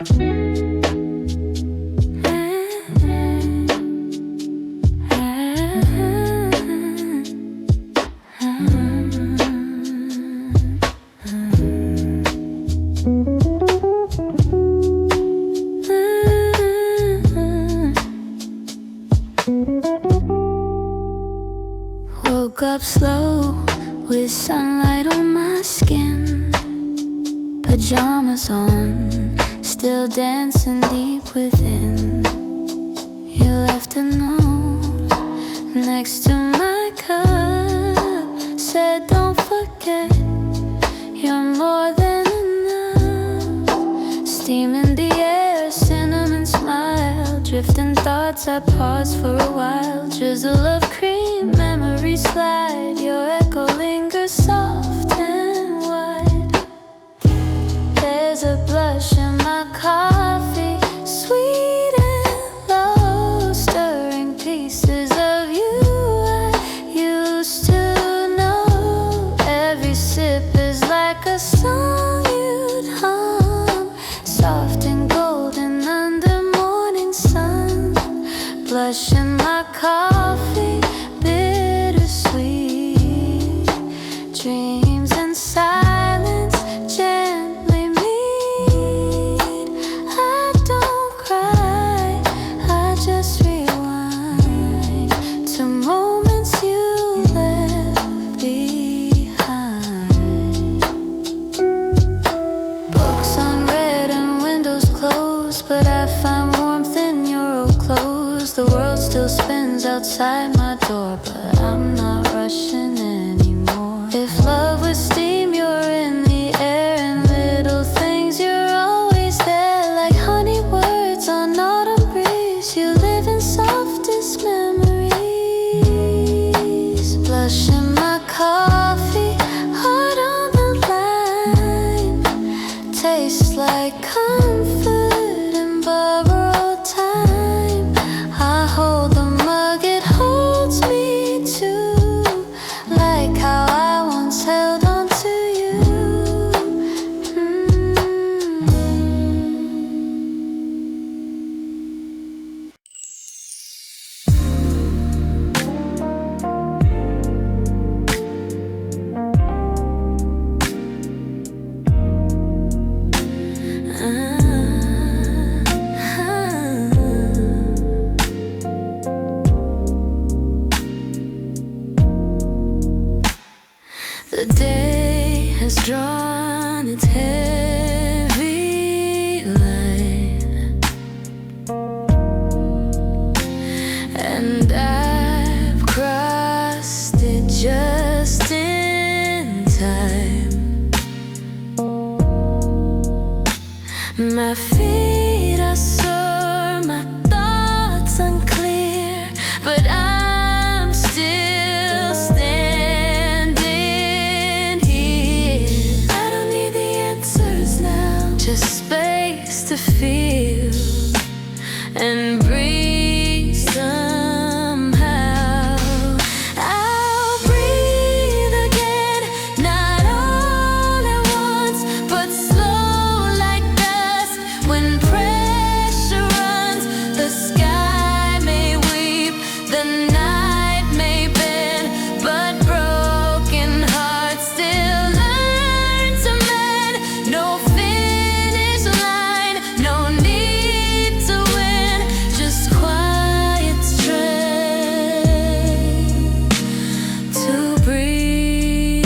Woke up slow with sunlight on my skin, pajamas on, still dancing deep within. You left a note next to my cup, said don't forget you're more than enough. Steam in the air, cinnamon smile, drifting thoughts, I pause for a while. Drizzle of cream, memories slide, your echo lingers soft and wide. There's a blush in my coffee, sweet and low, stirring pieces of you I used to know. Every sip is like a song you'd hum, soft and golden under morning sun. Blush in my coffee, bittersweet. Dreams and silence gently meet. I don't cry, I just rewind to moments you left behind. Books unread and windows closed, but I find warmth in your old clothes. The world still spins outside my door, but I'm not rushing anymore. If love was steam, you're in the air, and little things, you're always there. Like honey words on autumn breeze, you live in softest memories. Blush in my coffee, heart on the line, tastes like comfort and borrowed time. I hold the mug, it holds me too, like how I once held on to you. The day has drawn its heavy line, and I've crossed it just in time. My feet are sore, my thoughts unclear, but I'm still standing here. I don't need the answers now, just space to feel and breathe somehow. I'll breathe again, not all at once, but slow like dust. When pressure runs, the sky may weep, the night may bend, but broken hearts still learn to mend. No finish line, no need to win, just quiet strength to breathe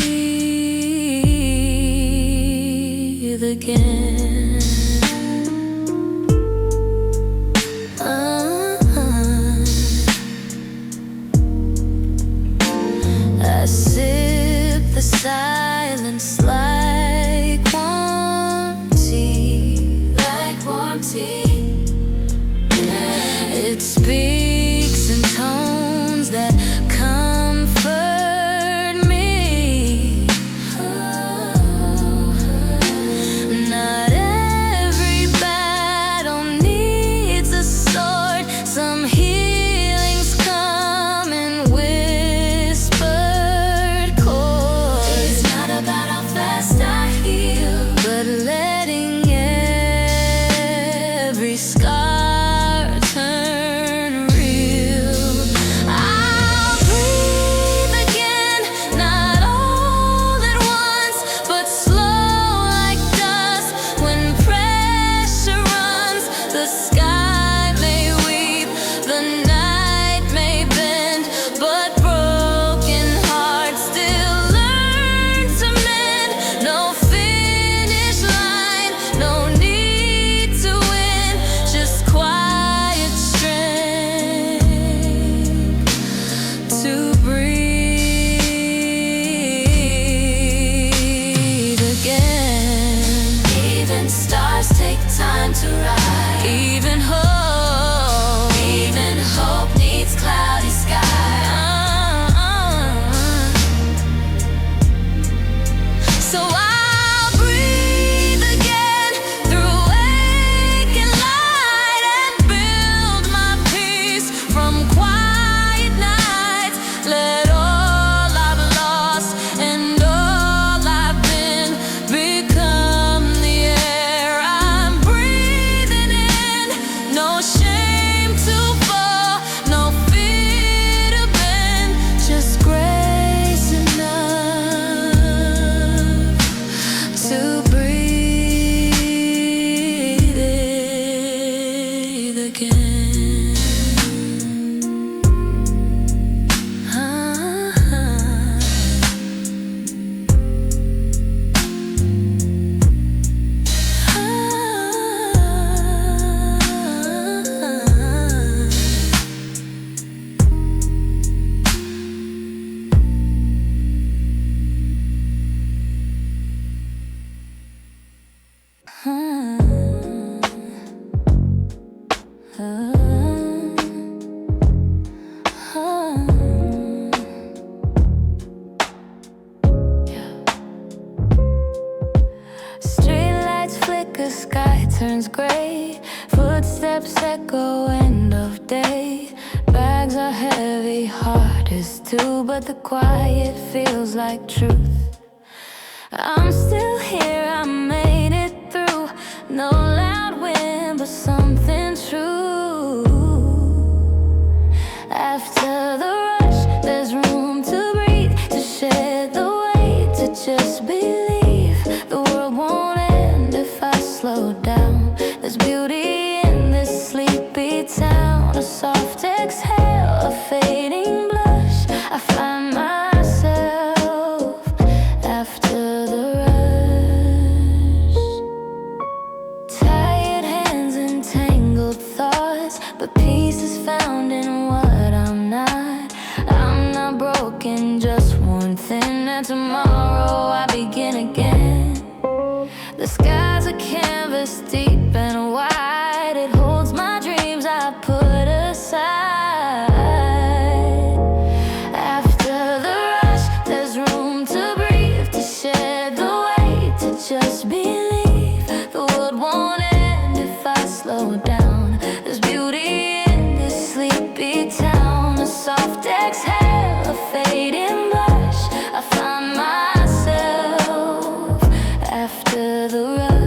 again. I sip the silence like warm tea, like warm tea. It speaks in tones that comfort me. Not every battle needs a sword. Some healings come in whispered chords. It's not about how fast I heal, but letting turns gray. Footsteps echo end of day. Bags are heavy, heart is too, but the quiet feels like truth. I'm still here, I made it through. No loud wind, but something true. After the rush, there's room to breathe, to shed the weight, to just believe. The world won't end if I slow down. There's beauty in this sleepy town. A soft exhale, a fading blush. I find myself after the rush. Tired hands and tangled thoughts, but peace is found in what I'm not. I'm not broken, just one thing, and tomorrow I begin again. The sky's a canvas deep and wide. It holds my dreams I put aside. After the rush, there's room to breathe, to shed the weight, to just believe. The world won't end if I slow down. There's beauty in this sleepy town. A soft exhale, a fading blush. I find myself after the rush.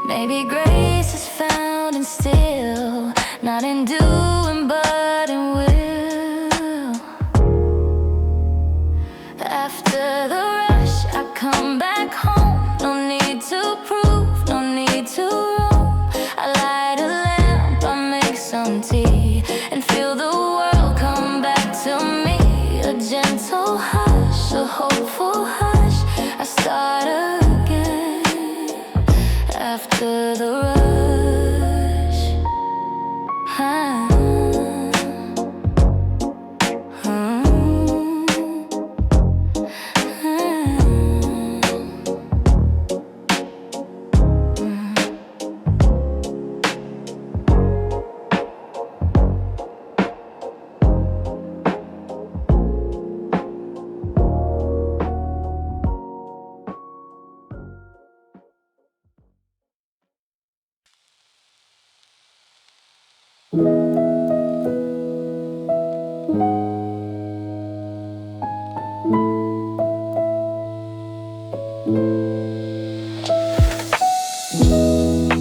Maybe grace is found in still, not in doing but in will. After the rush, I come back home. No need to prove, no need to roam. I light a lamp, I make some tea, and feel the world come back to me. A gentle hush, a hopeful hush. I start again after the rush.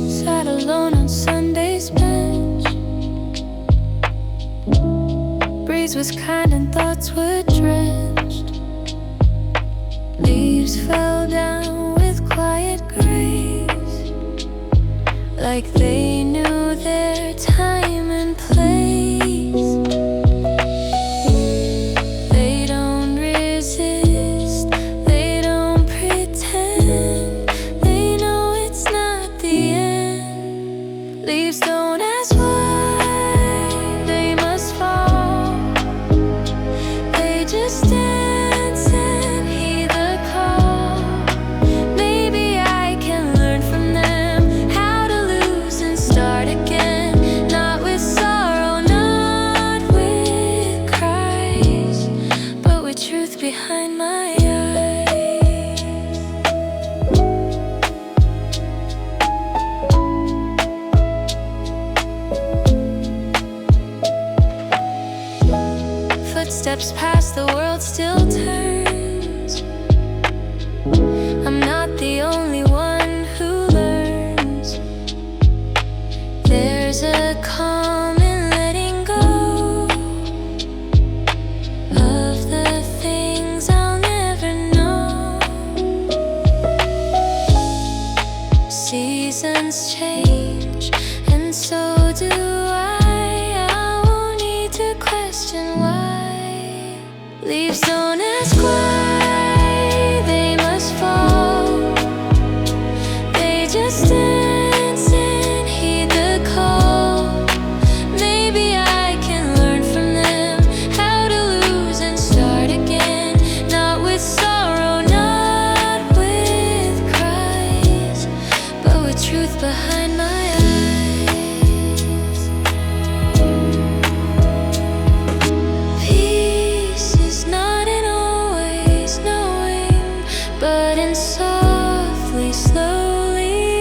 Sat alone on Sunday's bench. Breeze was kind and thoughts were drenched. Leaves fell down with quiet grace, like they knew their time and place. They don't resist, they don't pretend. They know it's not the end. Leaves don't ask why they must fall. They just dance and heed the call. Maybe I can learn from them how to lose and start again. Not with sorrow, not with cries, but with truth behind my eyes. Footsteps past, the world still turns. I'm not the only one who learns. There's a calm in letting go of the things I'll never know. Seasons change, and so do I. I won't need to question why. Leaves don't ask why they must fall. They just dance and heed the call. Maybe I can learn from them how to lose and start again. Not with sorrow, not with cries, but with truth behind my eyes. Peace is not in always knowing, but in softly, slowly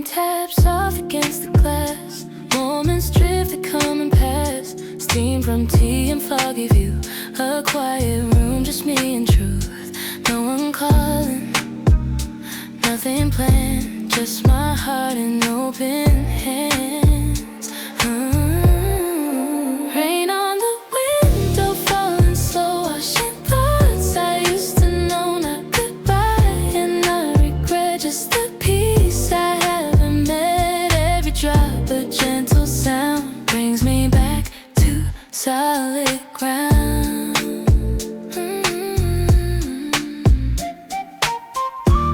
Rain taps off against the glass. Moments drift that come and pass. Steam from tea and foggy view. A quiet room, just me and truth. No one calling, nothing planned. Just my heart and open hands. Rain on the window, falling slow, washing thoughts I used to know. Not goodbye, and I regret just the peace I haven't met. Every drop, a gentle sound brings me back to solid ground.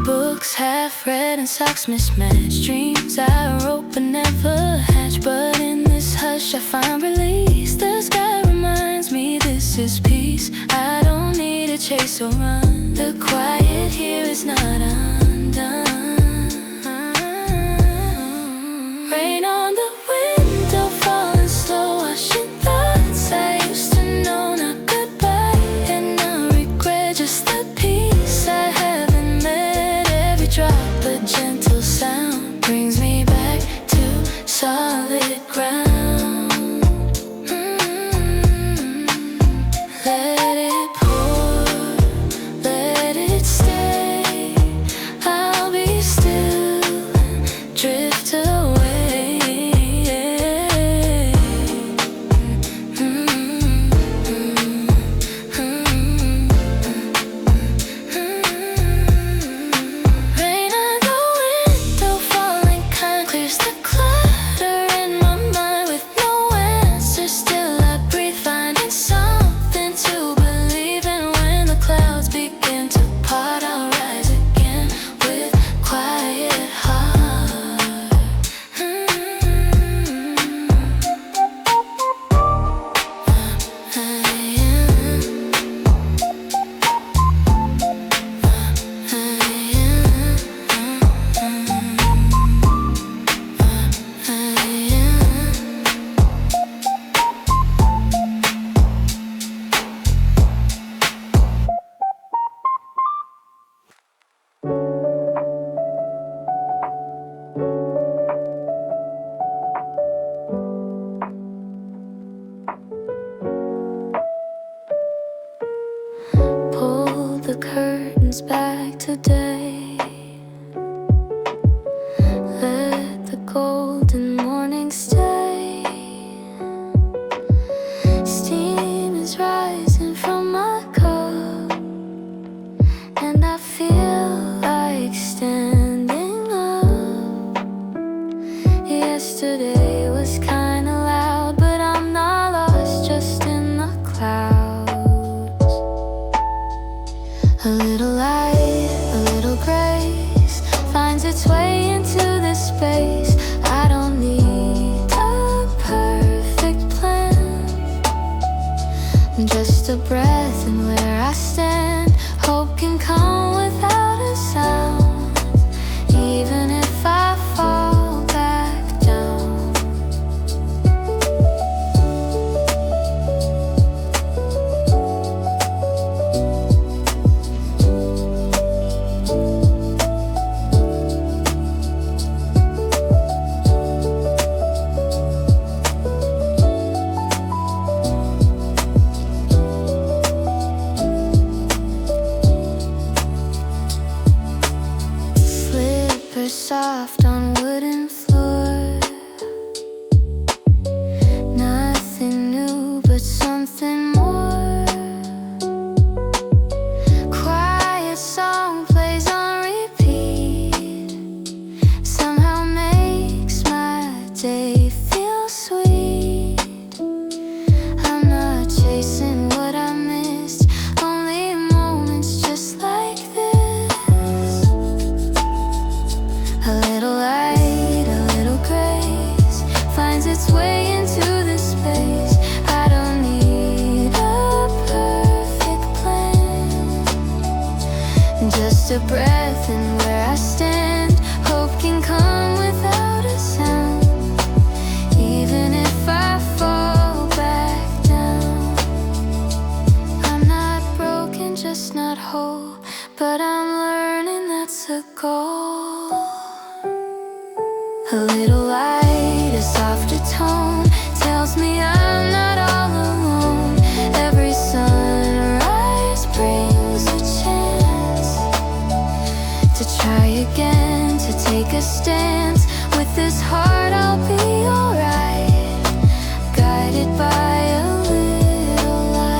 Books half read and socks mismatched. Dreams I wrote but never hatched. But in this hush I find release. The sky reminds me this is peace. I don't need to chase or run. The quiet here is not undone. Rain on the window, falling slow, washing thoughts I used to know. Not goodbye, and I regret just the peace I haven't met. Every drop, a gentle sound brings me back to solid ground. Let it pour, let it stay. I'll be still and drift away. Rain on the window, falling kind, clears the clutter in my mind with no answer. Still I breathe, finding something to believe in. When the clouds begin to part, I'll rise again with quiet heart. Pull the curtains back today. Let the golden morning stay. Steam is rising from my cup, and I feel like standing up. Yesterday was kinda loud, but I'm not lost, just in the clouds. A little light, a little grace finds its way into this space. I don't need a perfect plan, just a breath and where I stand. Hope can come without a sound, even if I fall back down. Slippers soft on wooden floor. Nothing new, but something more. Quiet song plays on repeat. Somehow makes my day feel sweet. I'm not chasing what I missed, only moments just like this. A little light, a little grace finds its way into this space. I don't need a perfect plan, just a breath and where I stand. Hope can come without a sound, even if I fall back down. I'm not broken, just not whole, but I'm learning that's a goal. A little light, a softer tone tells me I'm not all alone. Every sunrise brings a chance to try again, to take a stance. With this heart I'll be alright, guided by a little light.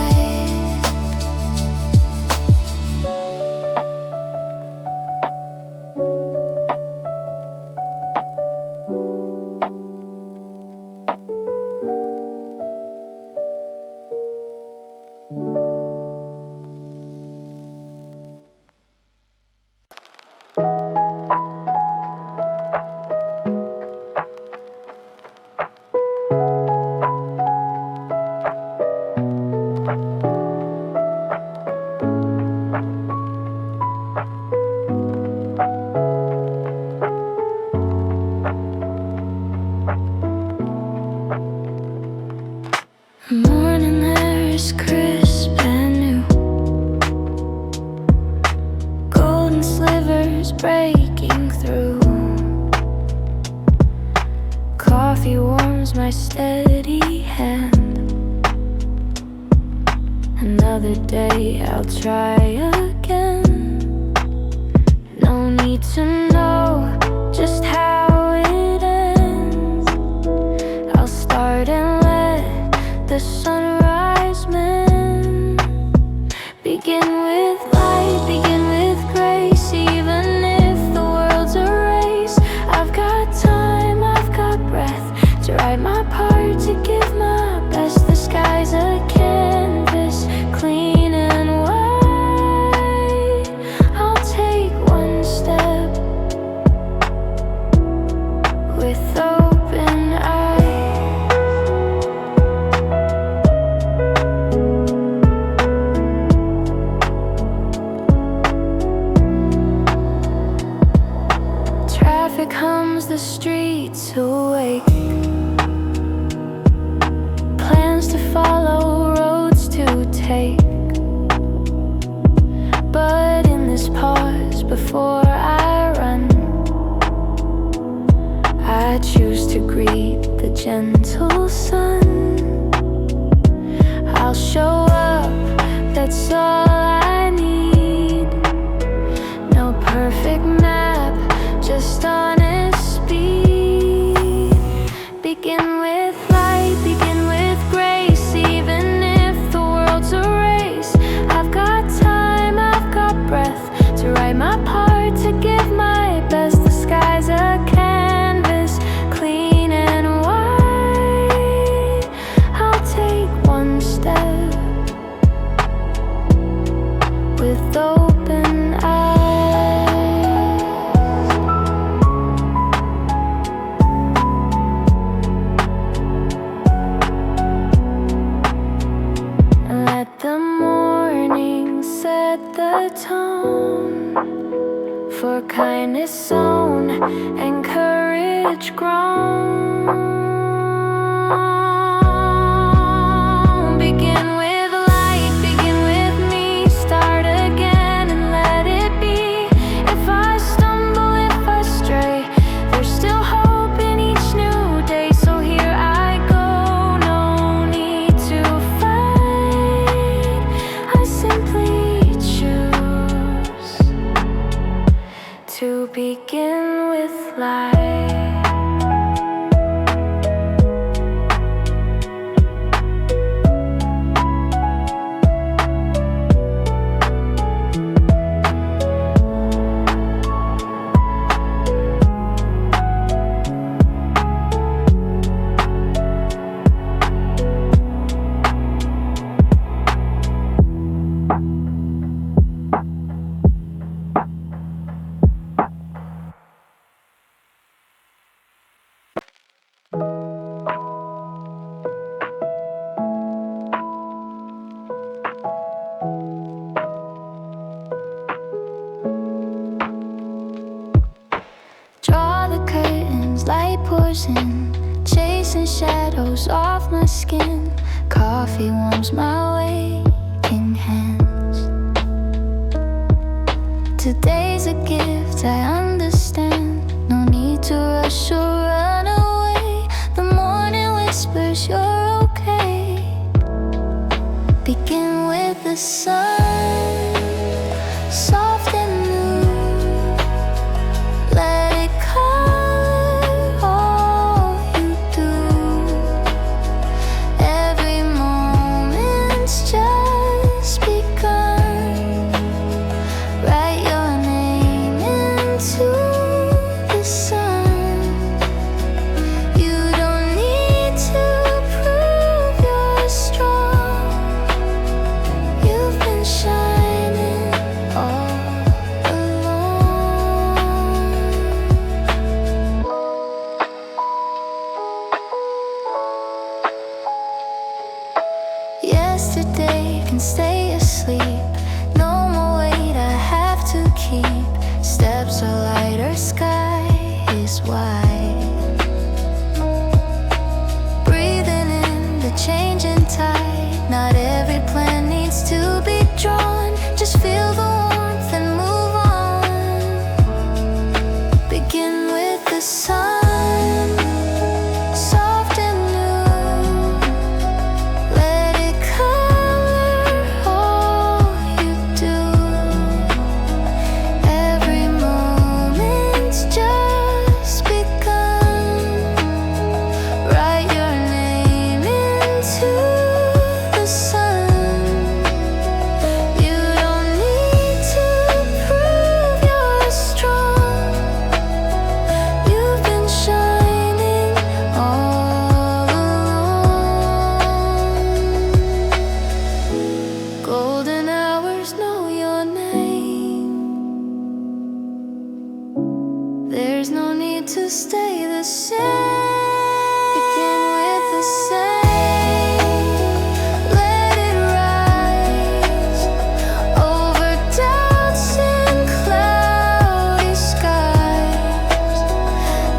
Morning air is crisp and new, golden slivers breaking through. Coffee warms my steady hand. Another day I'll try again. No need to know just how it ends. I'll start and the sunrise men. Begin with light, begin with grace. Even if the world's a race, I've got time, I've got breath to write my part, to give my best. The sky's a canvas, clean and white. I'll take one step with open eyes. Traffic hums the streets awake. Plans to follow, roads to take. But in this pause before I run, I choose to greet the gentle sun. I'll show up, that's all I need. No perfect map, just honest speed. Begin with light, begin with grace. Even if the world's a race, I've got time, I've got breath to write my part, to give my best. The sky's a canvas, clean and white. I'll take one step with open eyes. Let the morning set the tone for kindness sown and courage grown. Begin with light, begin with me. Start again and let it be. If I stumble, if I stray, there's still hope in each new day. So here I go, no need to fight. I simply choose to begin with light. Draw the curtains, light pours in, chasing shadows off my skin. Coffee warms my waking hands. Today's a gift, I understand. No need to rush or There's no need to stay the same. Begin with the same. Let it rise over doubts and cloudy skies.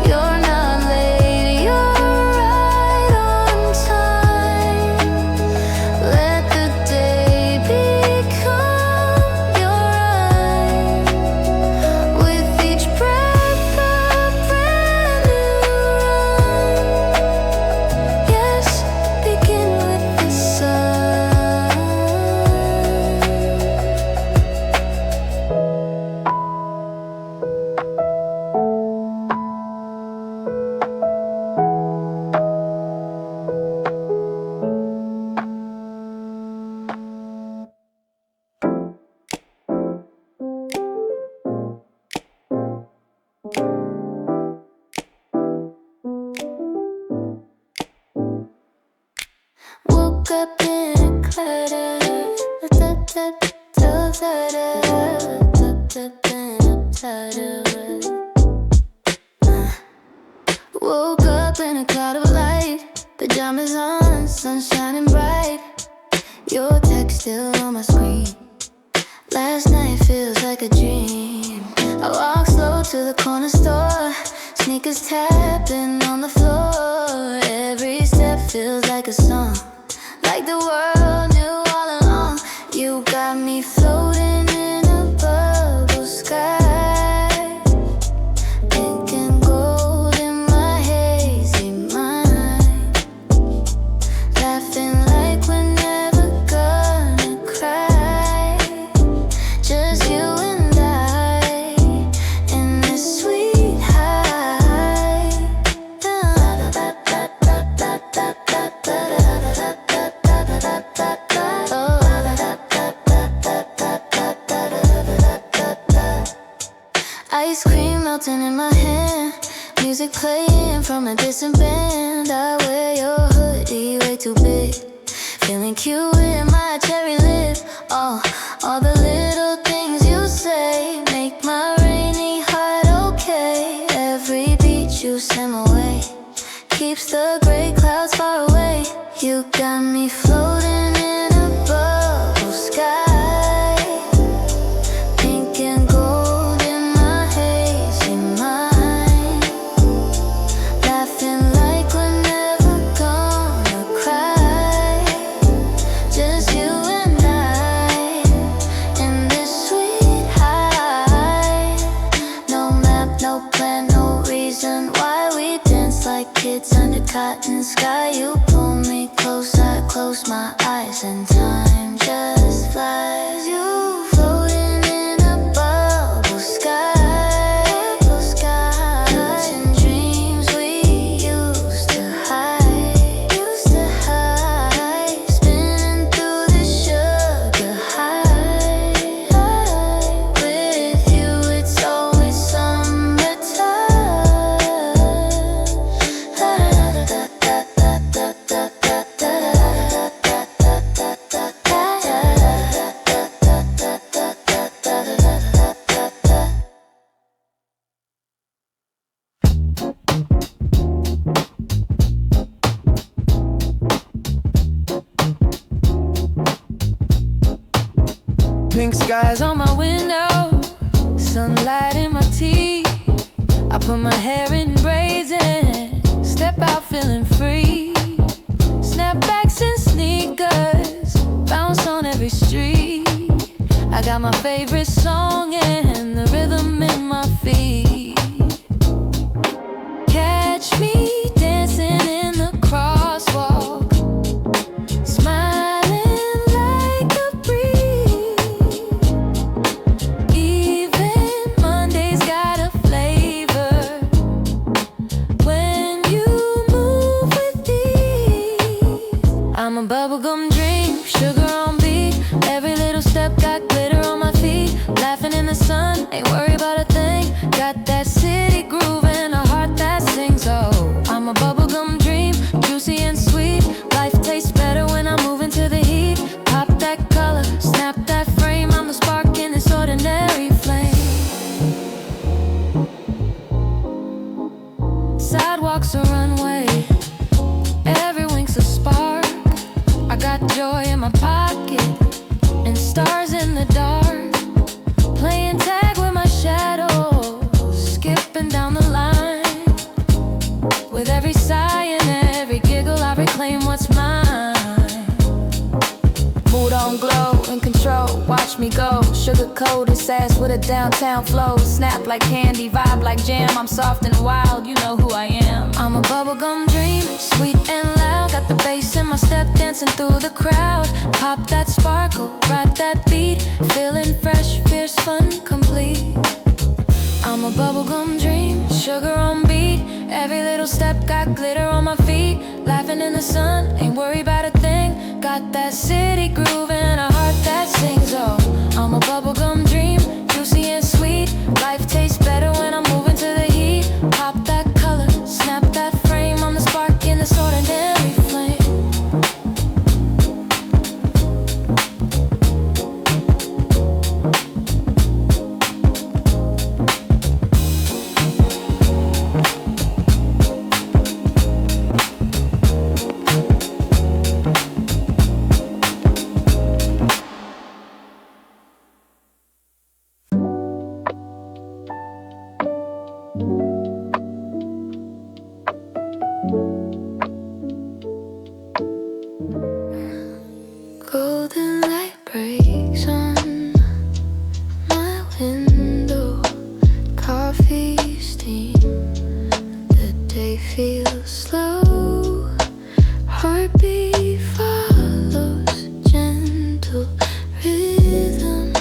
You're not late, you're right on time. Let the day become your eyes. With each breath a brand new run. Yes, begin with the sun. Woke up in a clutter. Woke up in a cloud of light. Pajamas on, sun shining bright. Your text still on my screen. Last night feels like a dream. I walk slow to the corner store. Sneakers tapping on the floor. Every step feels like a song. Like the world knew all along. You got me floating in a bubble sky. Pink and gold in my hazy mind. Laughing like we're never gonna cry. Just you and I in this sweet high. Ice cream melting in my hand. Music playing from a distant band. I wear your hoodie way too big. Feeling cute with my cherry lip. All the little things you say make my rainy heart okay. Every beat you send my way keeps the gray clouds far away. You got me floating in a bubble sky. Pink and gold in my hazy mind. Laughing like we're never gonna cry. Just you and I in this sweet high. No map, no plan, no reason why we dance like kids under cotton sky. You pull me close, I close my eyes and time just flies. You floating in a bubble sky. Touching dreams we used to hide. Spinning through the sugar high. With you it's always summertime. Pink skies on my window, sunlight in my tea. I put my hair in braids and step out feeling free. Snapbacks and sneakers bounce on every street. I got my favorite song and the rhythm in my feet. Catch me dancing in the crosswalk, smiling like a breeze. Even Monday's got a flavor when you move with ease. I'm a bubblegum dream, sugar on beat. Every little step got glitter on my feet. Laughing in the sun, ain't worried about a thing. Got sidewalk's a runway. Every wink's a spark. I got joy in my pocket and stars in the dark. Playing tag with my shadow, skipping down the line. With every sigh and every giggle, I reclaim what's mine. Mood on glow, in control, watch me go. Sugar-coated sass with a downtown flow. Snap like candy, vibe like jam. I'm soft and wild, you know who I am. I'm a bubblegum dream, sweet and loud. Got the bass in my step, dancing through the crowd. Pop that sparkle, ride that beat. Feeling fresh, fierce, fun, complete. I'm a bubblegum dream, sugar on beat. Every little step got glitter on my feet. Laughing in the sun, ain't worried about a thing. Got that city groove and a heart that sings. Oh, I'm a bubblegum dream, juicy and sweet. Life tastes better when I'm moving to the heat. Pop that color, snap that frame. I'm the spark in this ordinary flame. Golden light breaks on my window. Coffee steam, the day feels slow. Heartbeat follows gentle rhythm.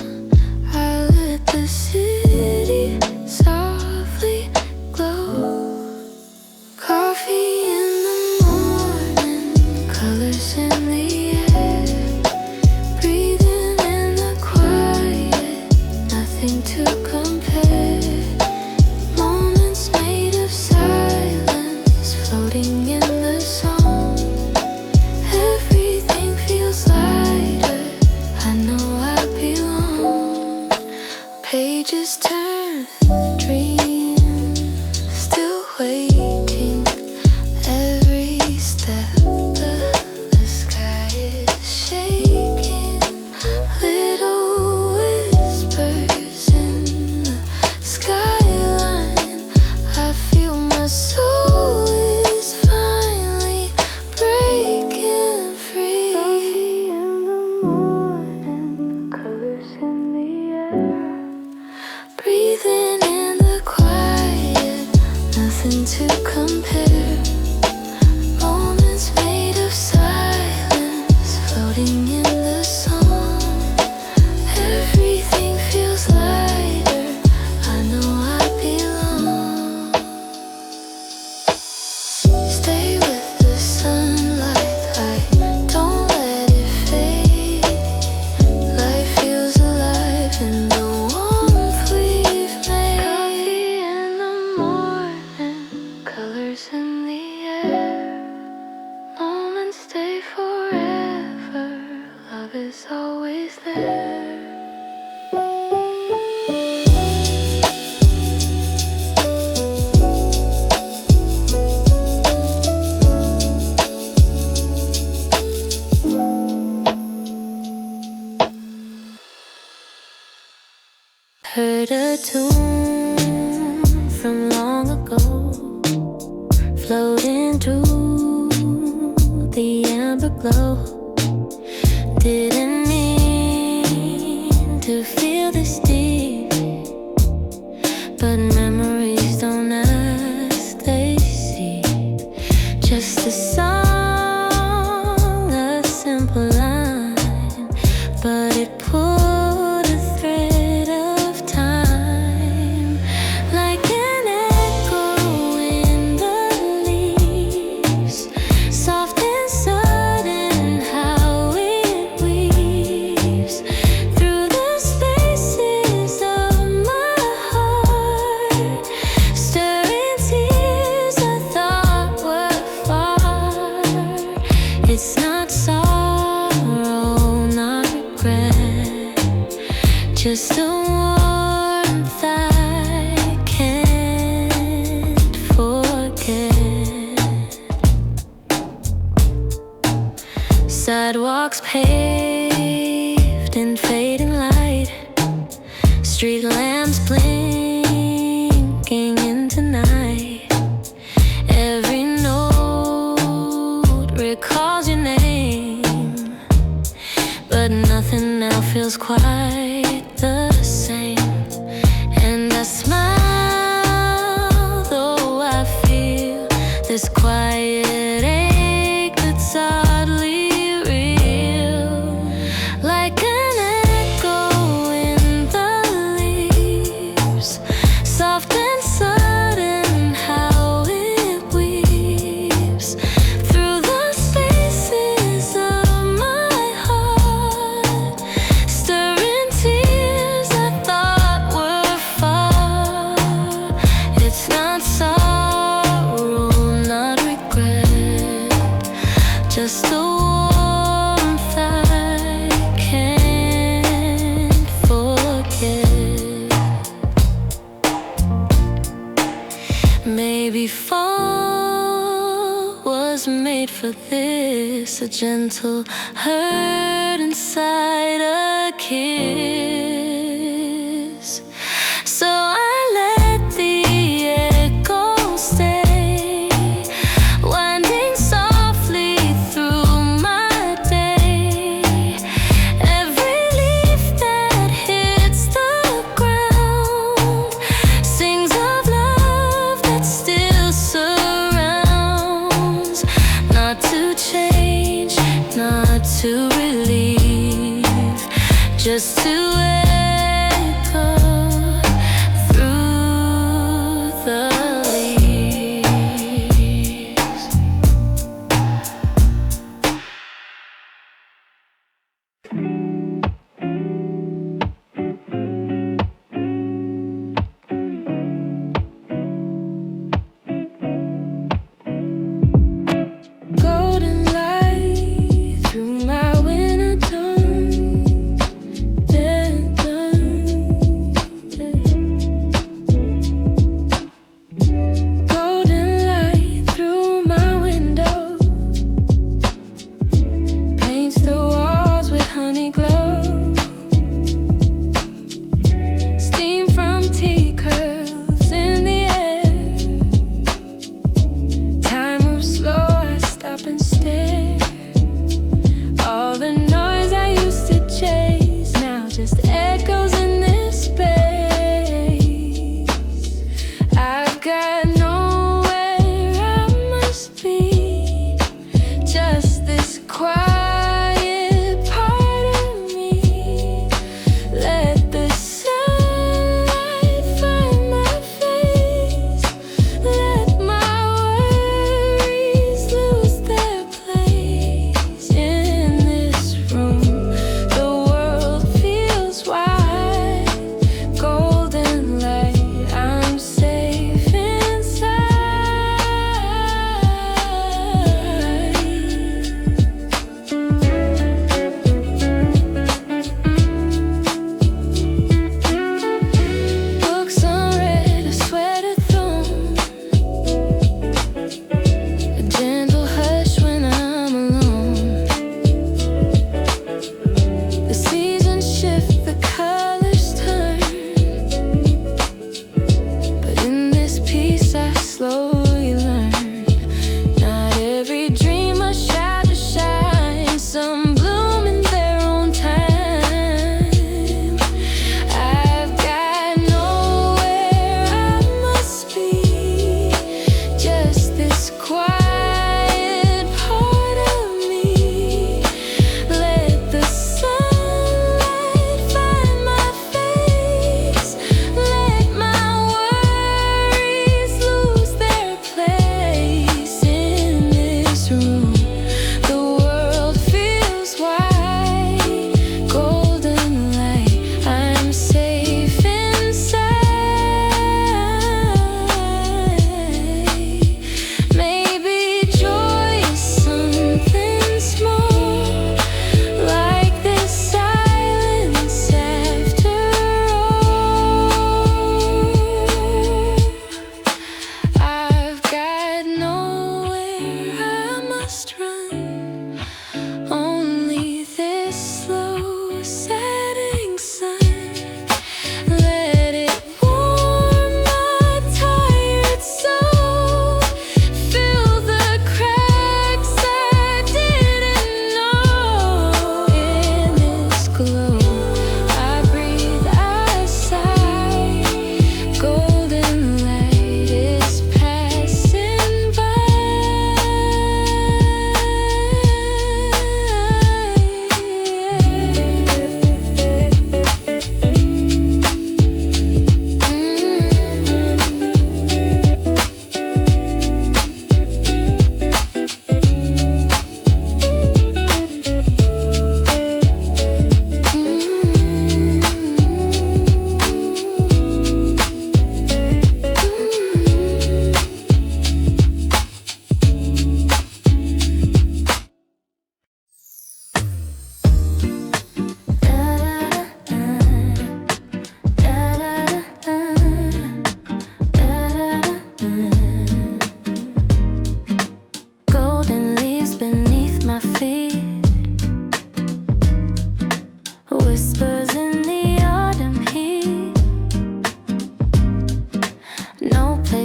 I let the city softly glow. Coffee in the morning, colors in the air. Breathing in the quiet, nothing to compare. Moments made of silence, floating in the song. Everything feels lighter, I know I belong. Pages turn, dream, still waiting. Every step, the sky is shaking. Little whispers in the skyline. I feel my soul is finally breaking free. Coffee in the morning, colors in the air. Breathing in the quiet, nothing to compare. Moments made of silence, floating in the song. Everything feels lighter, I know I belong. Stay with the sunlight, don't let it fade. Life feels alive in the warmth we've made. Coffee in the morning, colors in the air. Moments stay forever, love is always there. Heard a tune from long ago, floating through the amber glow. Didn't mean to feel this deep, but memories don't ask, they see. Just a song, a simple line, but it pulled a thread of time. Like an echo in the leaves, soft and sudden how it weaves through the spaces of my heart, stirring tears I thought were far. It's not sorrow, not regret, just a warmth I can't forget. this quiet ache that's oddly real, like an echo in the leaves, soft and sudden how it weaves through the spaces of my heart, stirring tears I thought were far. It's not sorrow, not regret, just a warmth I can't forget. Maybe fall was made for this, a gentle hurt inside a kiss. So I let the echo stay, winding softly through my day. Every leaf that hits the ground sings of love that still surrounds. Not to change, not to relieve, just to echo through the leaves. Golden light through my winter tone,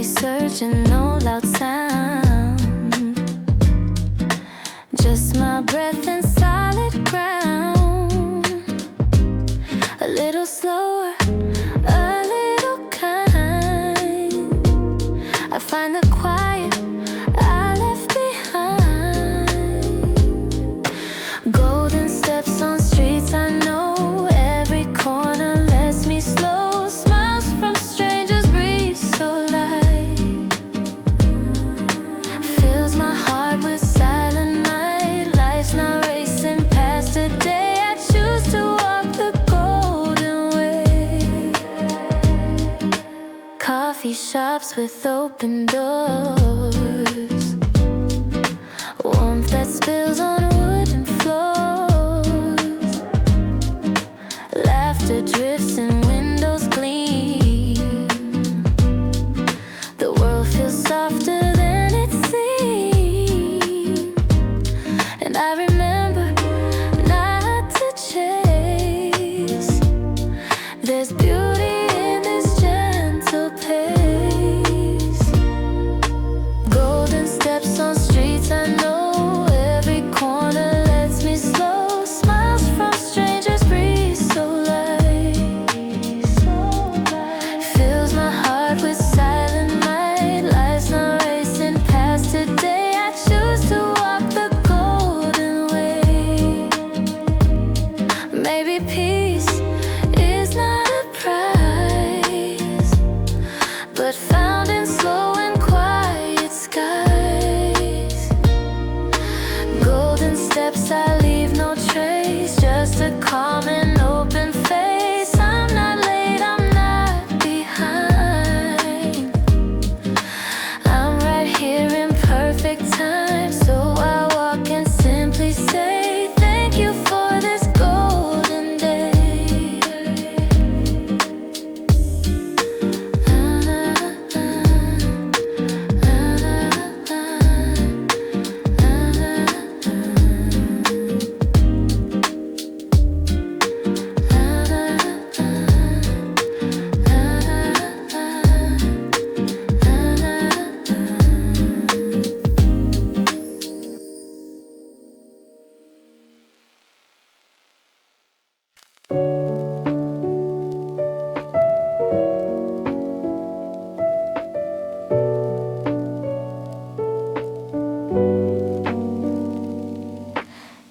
searching no loud sound. Just my breath and solid ground. A little slower, a little kind. I find the quiet I left behind. Golden steps on streets I know. Every corner lets me slow. Smiles from strangers breathe so light. Fills my heart with silent night. Life's not racing past today. I choose to walk the golden way. Coffee shops with open doors. Warmth that spills on wooden floors. Laughter drifts and windows gleam. The world feels softer than it seemed. And I remember not to chase. There's beauty in this gentle pace. Golden steps on streets I know. Every corner lets me slow. Smiles from strangers breathe so light. Fills my heart with silent night. Life's not racing past today. I choose to walk the golden way. Maybe peace is not a prize, but found in slow and quiet skies. Golden steps I leave no trace. Just a calm and open face. I'm not late, I'm not behind. I'm right here in perfect time. So I walk and simply say thank you for this golden day.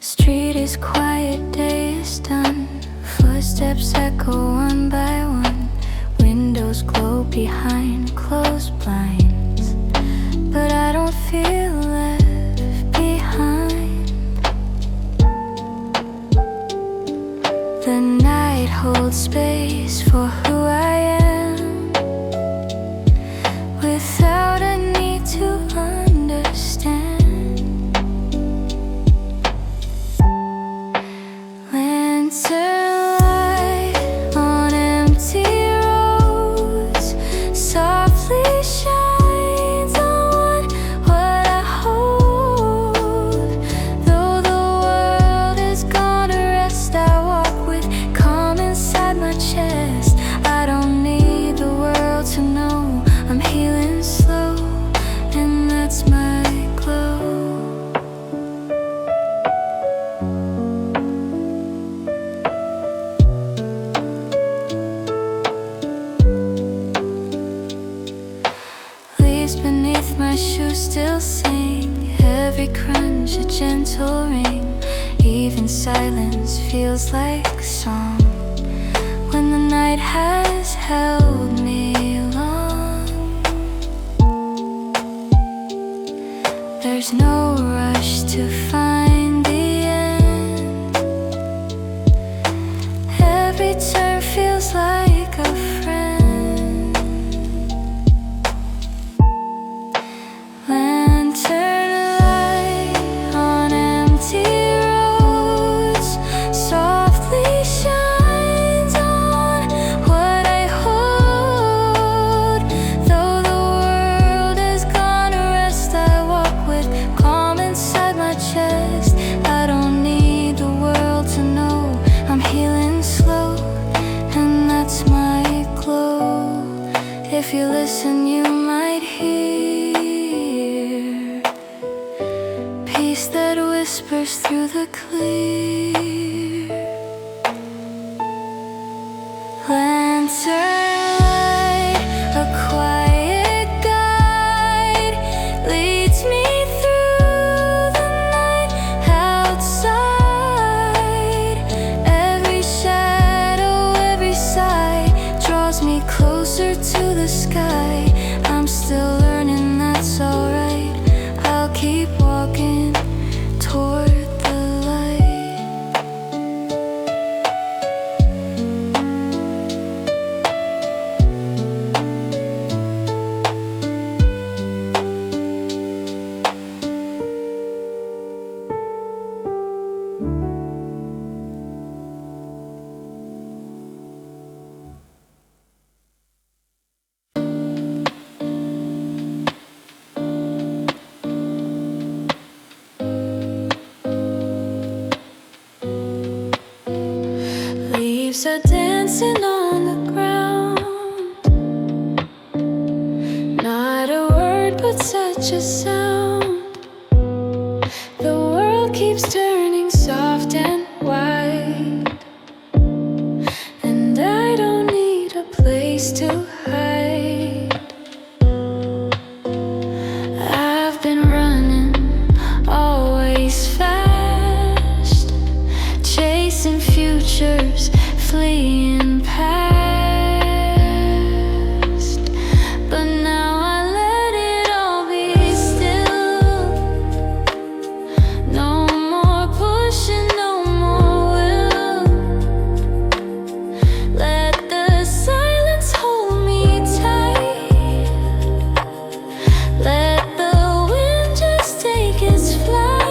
Street is quiet, day is done. Footsteps echo one by one. Windows glow behind closed blinds. But I don't feel left behind. The night holds space for who I am, without a need to understand. Lantern light on empty roads softly shines on what I hold. Though the world is gone to rest, I walk with calm inside my chest. I don't need the world to know I'm healing slow, and that's my glow. Leaves beneath my shoes still sing. Every crunch a gentle ring. Even silence feels like song when the night has held me long. There's no rush to find the end. Every turn feels like a friend. Lantern light on empty roads softly shines on what I hold. Though the world has gone to rest, I walk with calm inside my chest. are clear. Lantern light, a quiet guide, leads me through the night outside. Every shadow, every sigh draws me closer to the sky. I'm still learning, that's alright. I'll keep walking toward the light. Leaves are dancing on the ground. Not a word, but such a sound. The world keeps turning soft and wide, and I don't need a place to hide. I've been running, always fast, chasing futures, fleeing past. But now I let it all be still. No more pushing, no more will. Let the silence hold me tight. Let the wind just take its flight.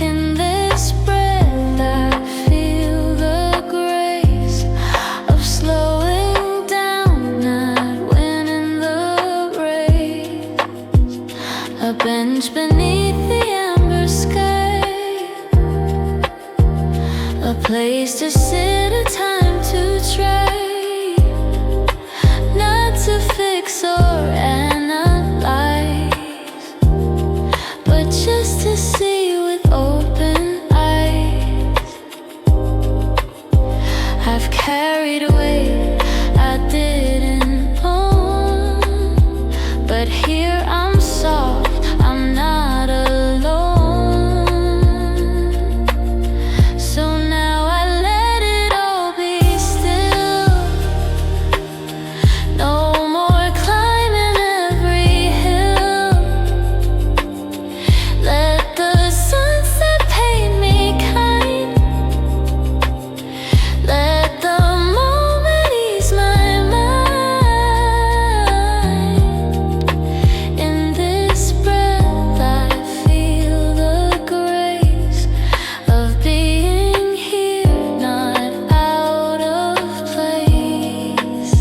In this breath I feel the grace of slowing down, not winning the race. A bench beneath the amber sky, a place to sit, a time to try, not to fix or analyze, but just to see with open eyes. I've carried away I didn't own, but here I'm soft, I'm not alone. So now I let it all be still. No more climbing every hill. Let the sunset paint me kind. Let the moment ease my mind. In this breath I feel the grace of being here, not out of place.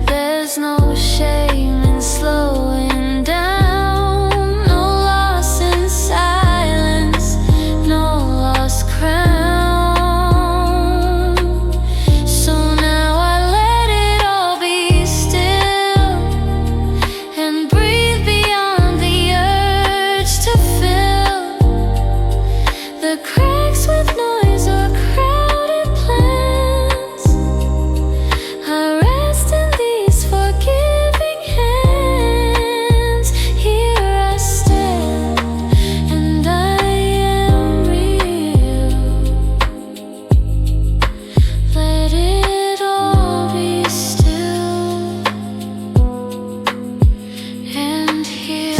There's no shame in slowing down, no loss in silence, no lost crown. So now I let it all be still and breathe beyond the urge to fill the cracks with noise or crowded plans. I rest in these forgiving hands. Here I stand, and I am real. Let it all be still and heal.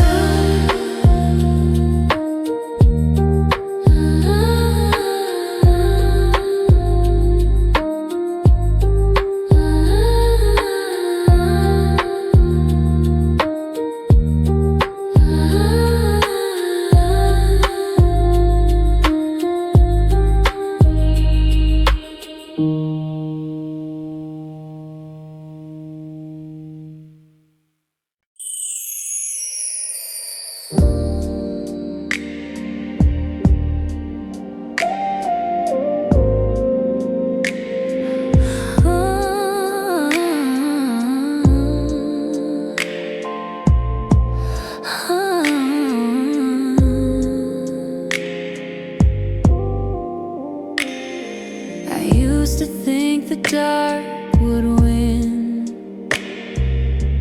dark would win,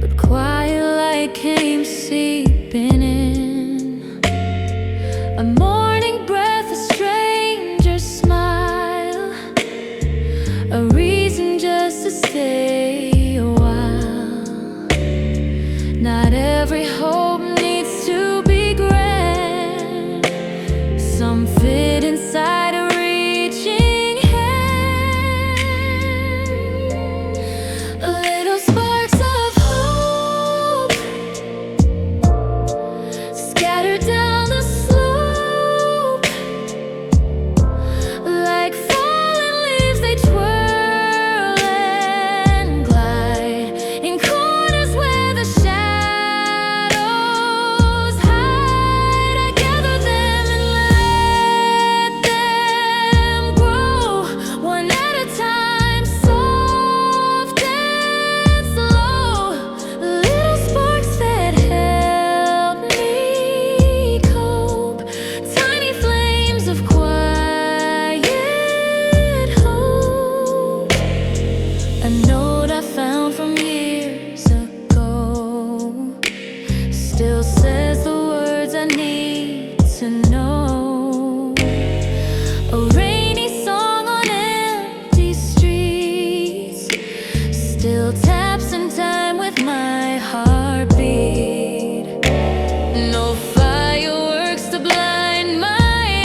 but quiet light came seeping in. A morning breath, a stranger's smile, a reason just to stay a while. Not every hope needs to be grand. Some fit inside a reaching hand. Little sparks of hope scattered down the slope. Like falling leaves, they twirl and glide in corners where the shadows hide. I gather them and let them grow, one at a time, soft and slow. Little sparks that help me cope, tiny flames of quiet hope. A note I found from years ago still says the words I need to know. A rainy song on empty streets still taps in time with my heartbeat. No fireworks to blind my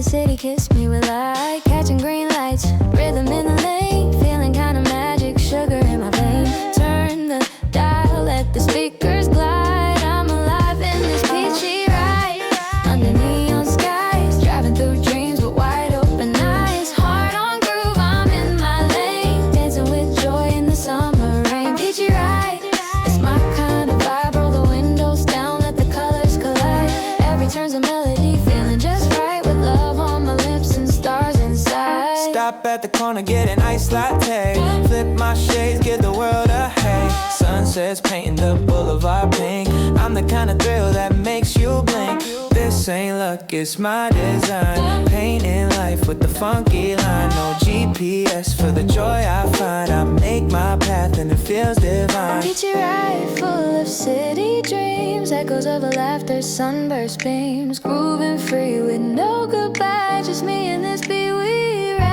the city, kiss me with light. Catching green lights, rhythm in the lane. Feeling kinda magic, sugar in my veins. Turn the dial, let the speakers glide. I'm alive in this peachy ride. Under neon skies, driving through dreams with wide open eyes. Heart on groove, I'm in my lane. Dancing with joy in the summer rain. Peachy ride, it's my kind of vibe. Roll the windows down, let the colors collide. Every turn's a melody, feeling just right. With love on my lips and stars inside. Stop at the corner, get an iced latte. Flip my shades, give the world a hey. Sunsets painting the boulevard pink. I'm the kind of thrill that makes you blink. This ain't luck, it's my design. Painting life with the funky line. No GPS for the joy I find. I make my path and it feels divine. Peachy ride, full of city dreams. Echoes of a laughter, sunburst beams. Grooving free with no goodbye. Just me and this beat we ride.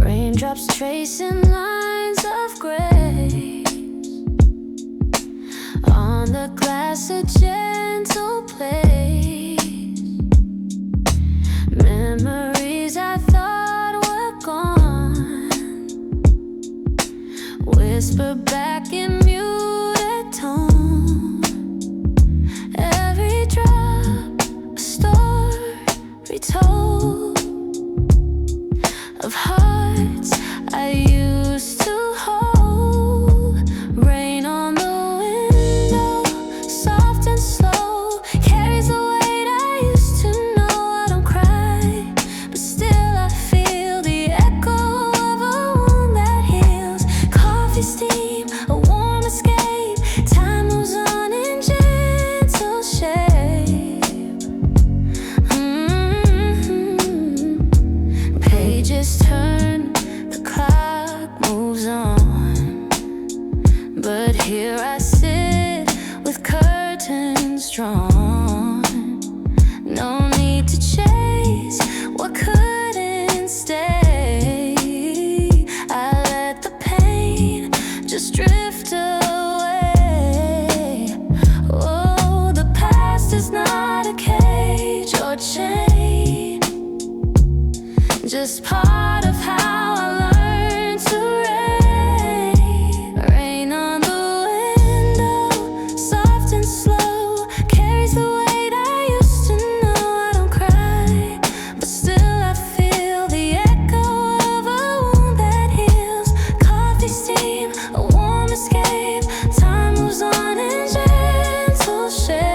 Raindrops tracing lines of grace on the glass, a gentle place. Memories I thought were gone whisper back in muted tone. Every drop a story told of hearts I used to hold. Rain on the window, soft and slow, carries the weight I used to know. I don't cry, but still I feel the echo of a wound that heals. Coffee steam, a warm escape. Time moves on in gentle shape. Pages turn, the clock moves on, but here I sit with curtains drawn. No need to chase what couldn't stay. I let the pain just drift away. Oh, the past is not a cage or chain, just part of how I learned to reign. Rain on the window, soft and slow, carries the weight I used to know. I don't cry, but still I feel the echo of a wound that heals. Coffee steam, a warm escape. Time moves on in gentle shape.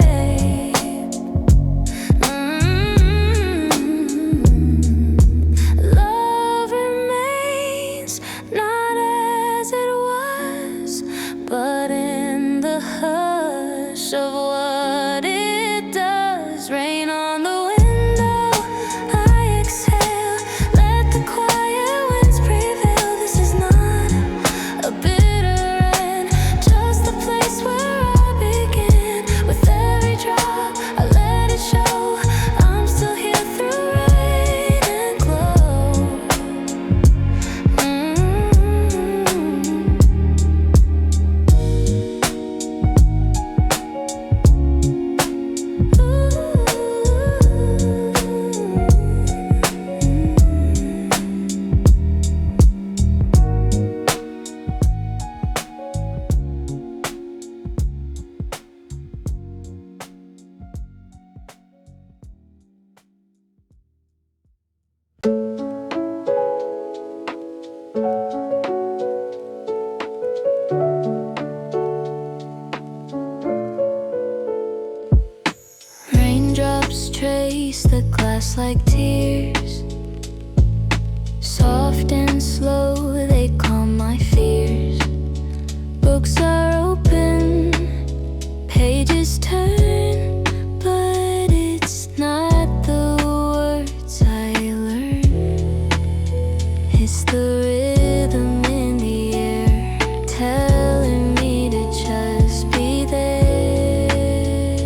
Love remains not as it was, but in the hush of what it does. Rain on the window, I exhale, let the quiet winds prevail. This is not a bitter end, just the place where I begin. With every drop, I let it show. I'm still here through rain and glow. Raindrops trace the glass like tears, soft It's the rhythm in the air telling me to just be there.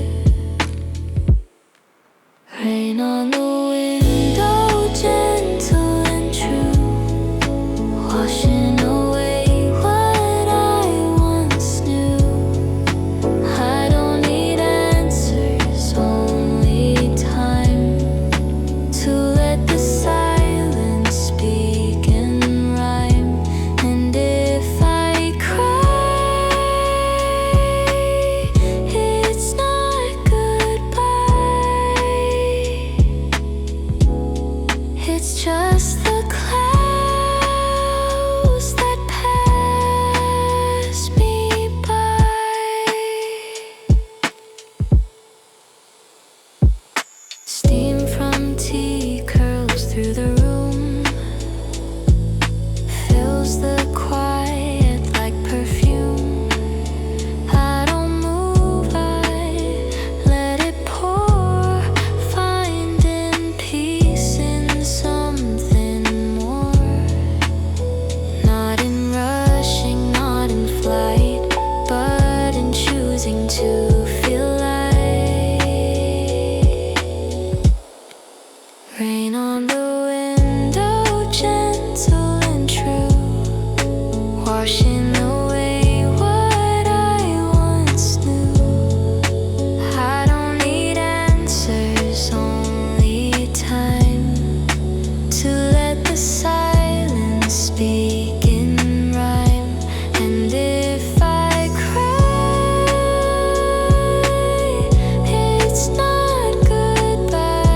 Rain on the window, gentle and true, washing away what I once knew. I don't need answers, only time to let the silence speak and rhyme. And if I cry, it's not goodbye. It's just the clouds that pass me by. Steam from tea curls through the room, fills the quiet like perfume. I don't move, I let it pour, finding peace in something more. Not in rushing, not in flight, but in choosing to feel light. Rain on the window, gentle and true, washing away what I once knew. I don't need answers, only time to let the silence speak in rhyme. And if I cry, it's not goodbye.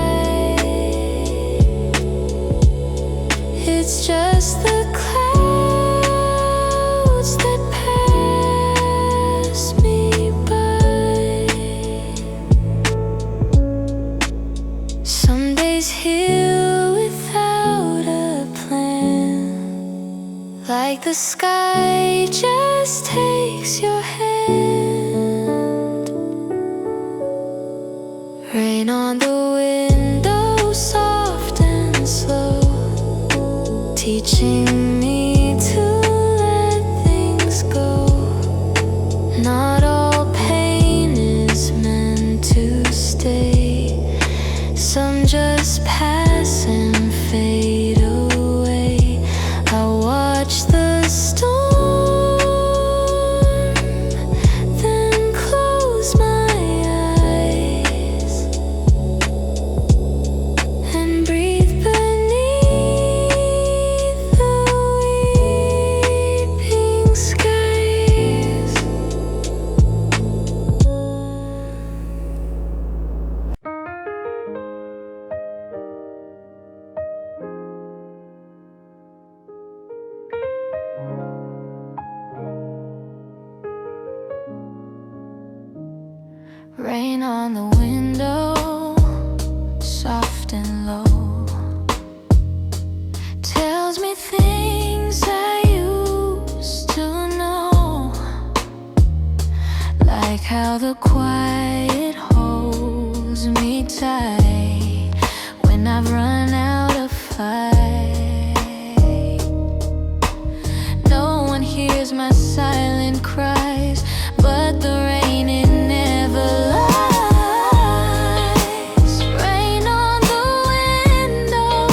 It's just the clouds that pass me by. Some days heal without a plan, like the sky just takes your hand. Rain on the window, soft and slow, teaching me to let things go. Not all pain is meant to stay. Some just pass and fade away. I watch the storm, then close my eyes and breathe beneath the weeping skies. Rain on the window, soft and low, tells me things I used to know, like how the quiet holds me tight when I've run out of fight. No one hears my silent cries, but the rain, it never lies. Rain on the window,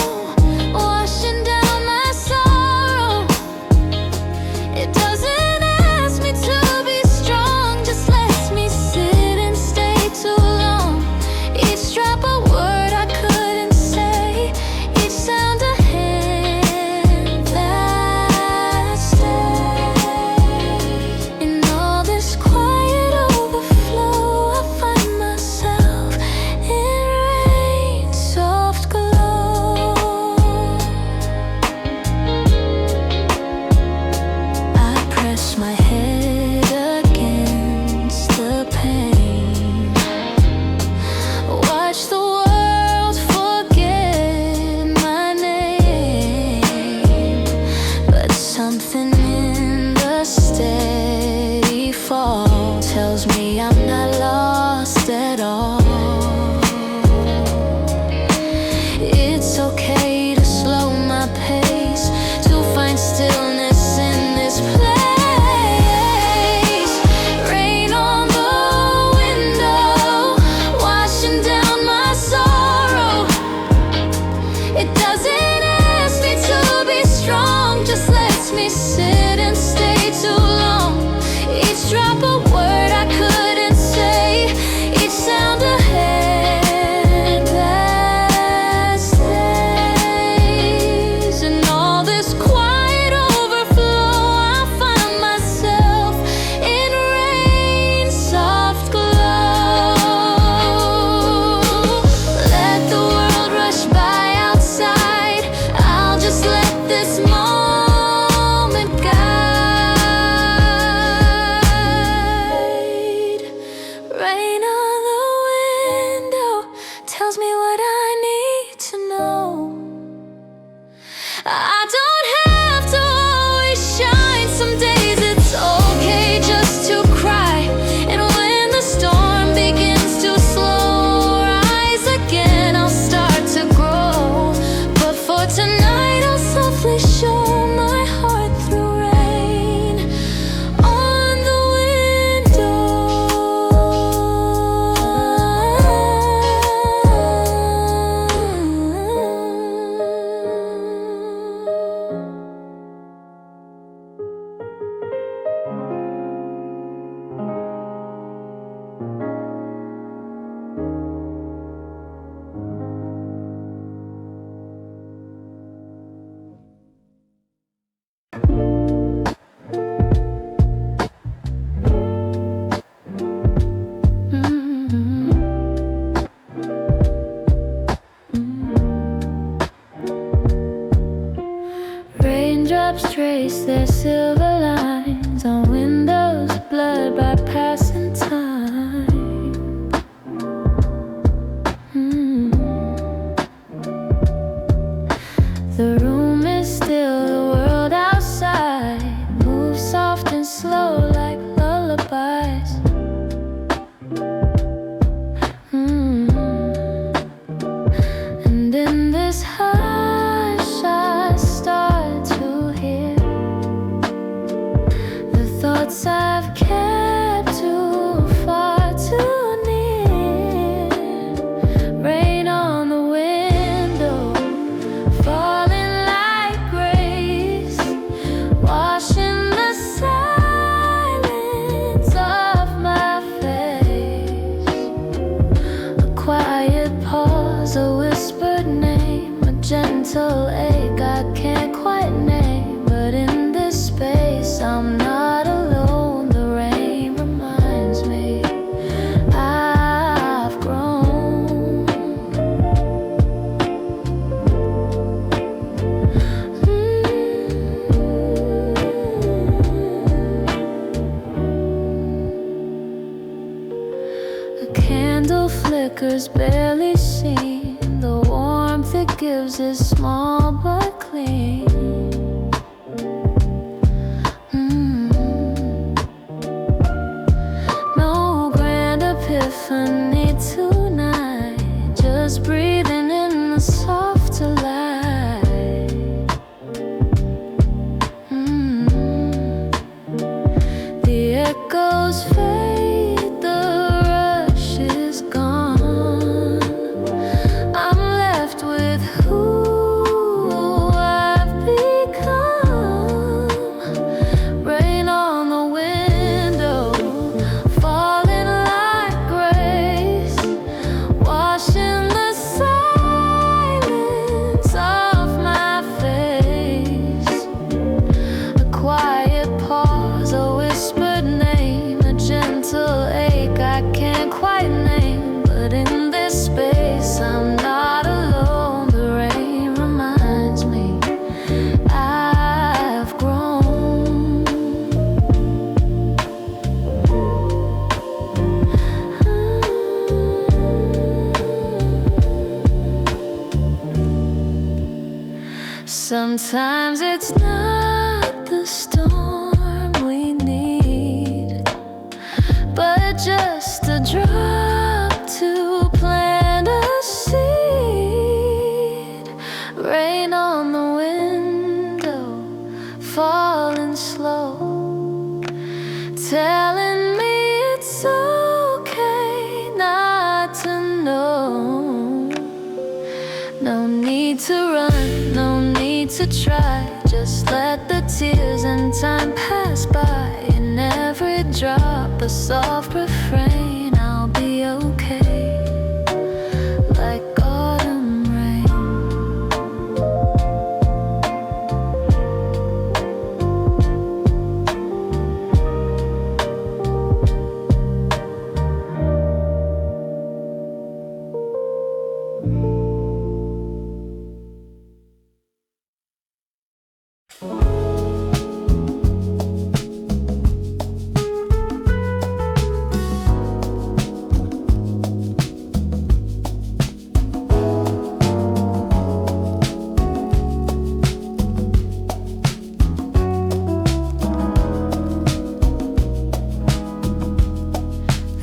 washing down my sorrow. It doesn't ask me to be strong, just lets me sit and stay too long. Each drop a word I couldn't say, each sound a me sit and stay too long. Each drop a word I couldn't say, each sound a hand that stays. And all this quiet overflow, I find myself in rain, soft glow. Let the world rush by outside, I'll just let this moment guide. Rain on the window tells me what I need to know. I don't have to always shine. Some days it's okay just to cry. And when the storm begins to slow rise again, I'll start to grow. But for tonight I'll softly show my heart through rain on the Raindrops trace their silver lines on windows blurred by passing time. The room is still, the world outside moves soft and slow like lullabies. And in this hush I start to hear the thoughts I've kept too far too near. Rain on the window, falling like grace, washing the silence off my face. A quiet pause, a whispered name, a gentle ache I can't quite name. But in this space I'm not alone. The rain reminds me I've grown. A candle flickers, barely seen. The warmth it gives is small but clean. No grand epiphany tonight, just breathing in the softer light. The echoes fade, the rush is gone. I'm left with who I've become. Rain on the window, falling like grace, washing the silence off my face. A quiet pause, a whispered name, a gentle ache I can't quite name. But in this space I'm not alone. The rain reminds me I've grown. Sometimes it's not the storm we need, but just a drop to plant a seed. Rain on the window, falling slow, telling me it's okay not to know. No need to run, no need to try. try. Just let the tears and time pass by. In every drop a soft refrain, I'll be okay, like autumn rain.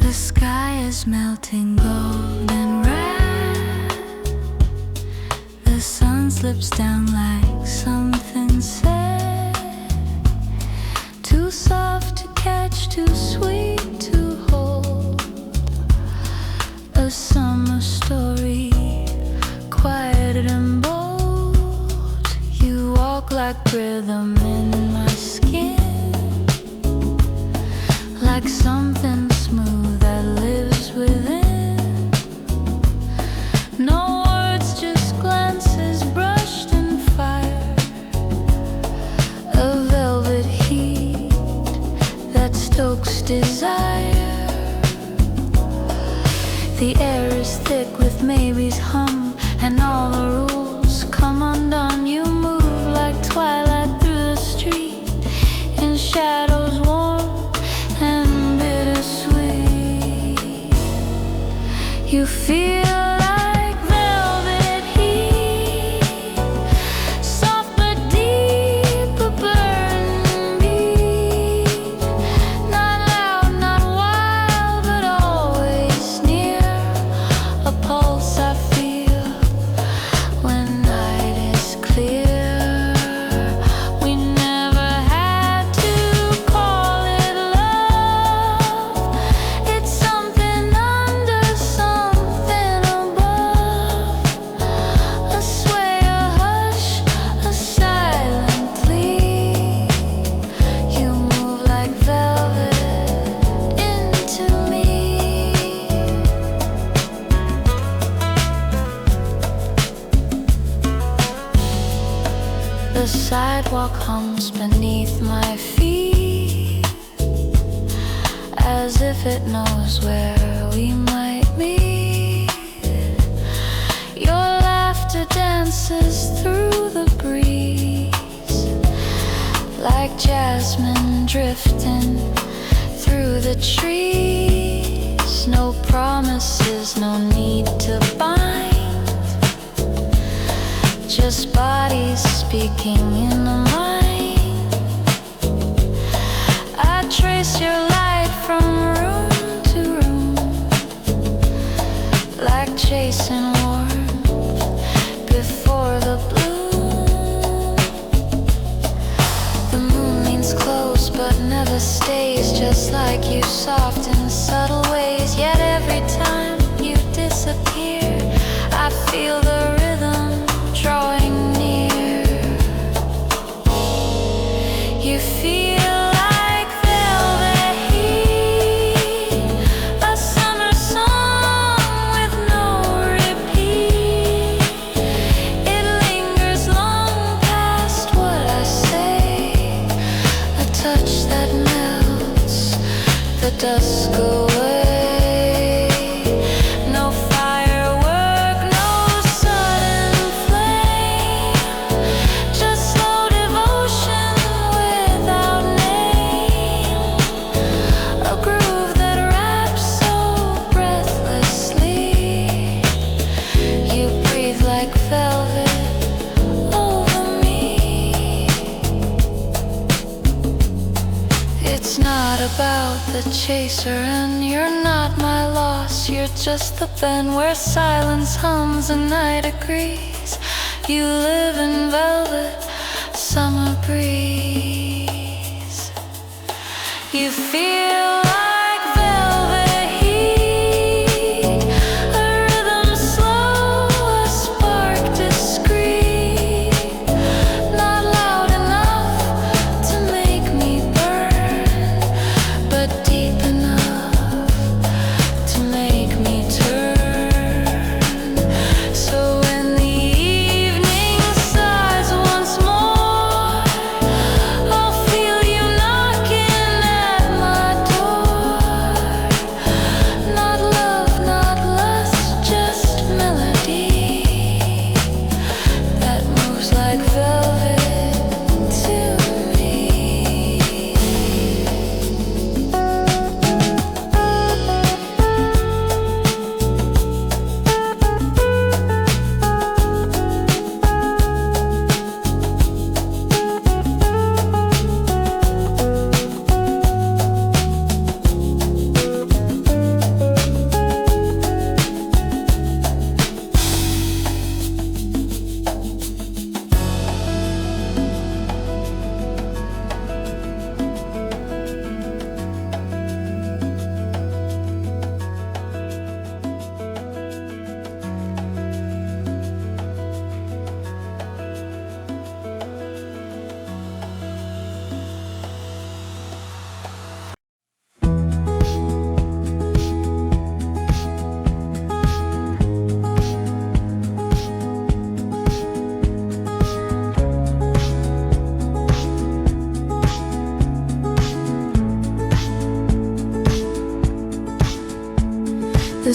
The sky is melting golden red. The sun slips down like something said. Too soft to catch, too sweet to hold. A summer story, quiet and bold. You walk like rhythm in my skin, like something smooth that lives within. No words, just glances brushed in fire. A velvet heat that stokes desire. The air is thick with maybe's hum, and all the rules come undone. You move like twilight through the street, in shadows warm and bittersweet. You feel like velvet heat, soft but deep, a burning beat. Not loud, not wild, but always near. A pulse I feel when night is clear. We never had to call it love. It's something under, something above. A sway, a hush, a silent plea. You move like velvet into me. The sidewalk hums beneath my feet, as if it knows where we might meet. Your laughter dances through the breeze, like jasmine drifting through the trees. No promises, no need to bind, just bodies speaking in the mind. I trace your light from room to room, like chasing warmth before the bloom. The moon leans close but never stays, just like you, soft in subtle ways. Yet every time you disappear, I feel the rhythm drawing near. You feel like velvet heat, a summer song with no repeat. It lingers long past what I say, a touch that melts the dusk away. No firework, no sudden flame, just slow devotion without name. A groove that wraps so breathlessly. You breathe like velvet over me. It's not about the chaser, and you're not my loss. You're just the bend where silence hums and night agrees. You live in velvet, summer breeze. You feel like velvet heat, a rhythm slow, a spark discreet. Not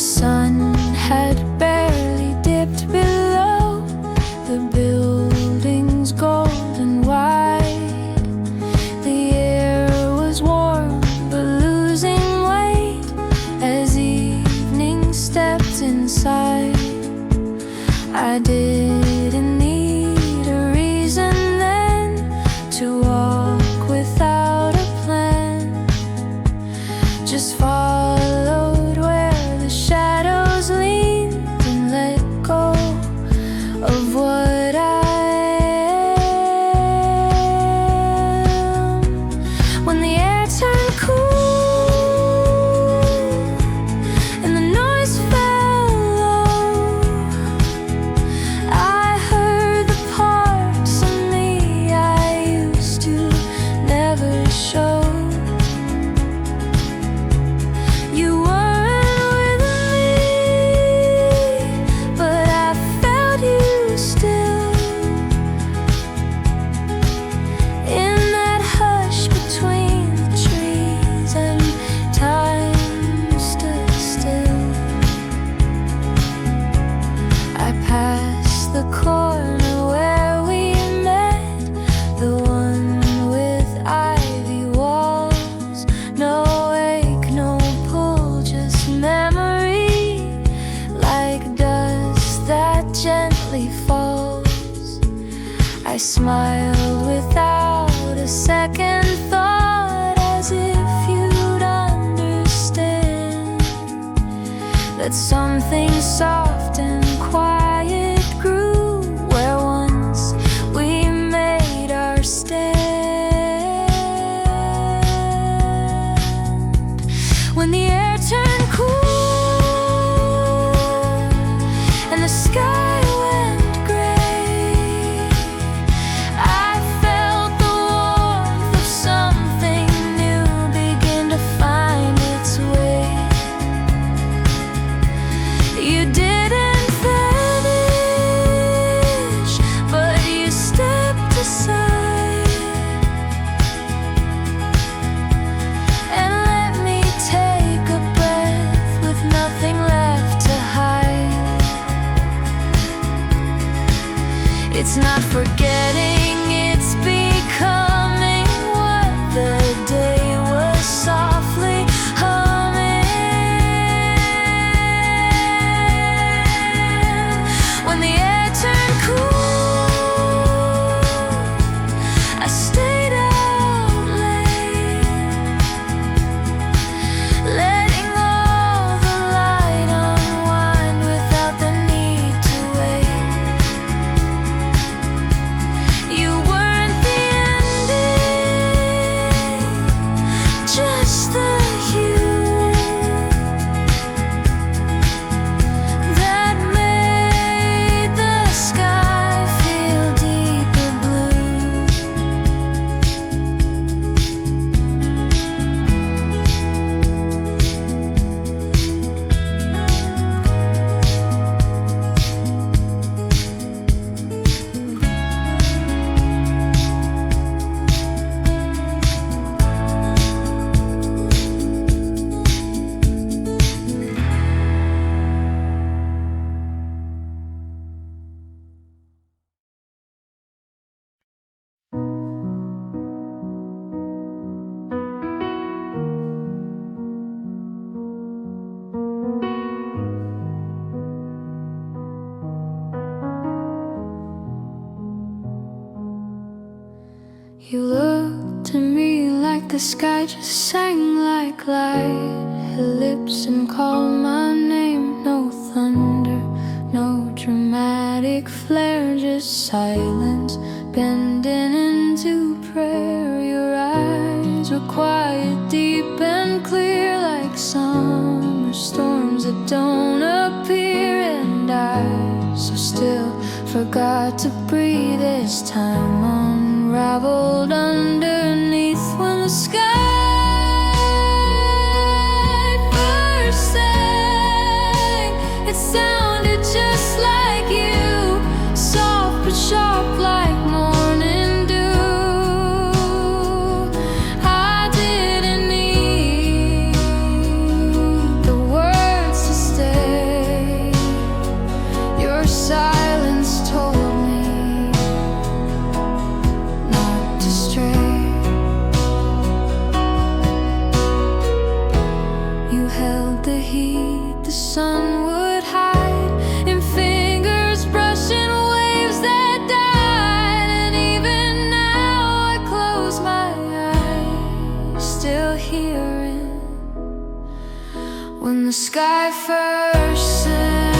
sun had barely dipped below the building's golden white. The air was warm but losing weight as evening stepped inside. I didn't need a reason then to walk without a plan, just followed where the shadows leaned and let go of what I am. When the air turned cool and the noise fell low, I heard the parts of me I used to never show. You weren't with me, but I felt you still. In that hush between the trees and time stood still. I passed the corner where we met, the one with ivy walls. No ache, no pull, just memory, like dust that gently falls. I smiled without a second thought, as if you'd understand that something soft and quiet grew where once we made our stand. When the air turned cool and the sky went gray, I felt the warmth of something new begin to find its way. You didn't vanish, but you stepped aside and let me take a breath with nothing left to hide. It's not forgetting, it's becoming what the day was softly humming. When the air turned cool, I stayed out late, letting all the light unwind without the need to wait. You weren't the ending, just the hue that made the sky feel deeper blue. You looked at me like the sky just sang like light. Her lips and called my name. No thunder, no dramatic flare, just silence bending into prayer. Your eyes were quiet, deep and clear, like summer storms that don't appear. And I so still forgot to breathe as time unraveled underneath. When the sky first sang, it sounded just like you, soft but sharp like morning dew. I didn't need the words to stay. When the sky first sang,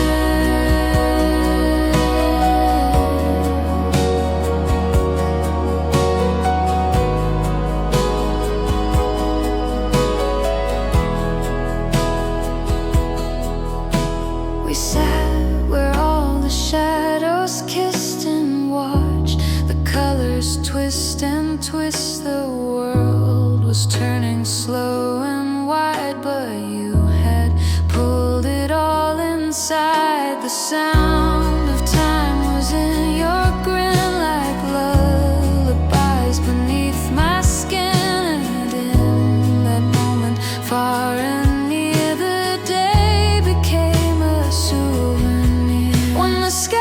we sat where all the shadows kissed and watched the colors twist and twist. The world was turning slow and wide, but you had pulled it all inside. The sound of time was in your grin, like lullabies beneath my skin. And in that moment, far and near, the day became a souvenir. When the sky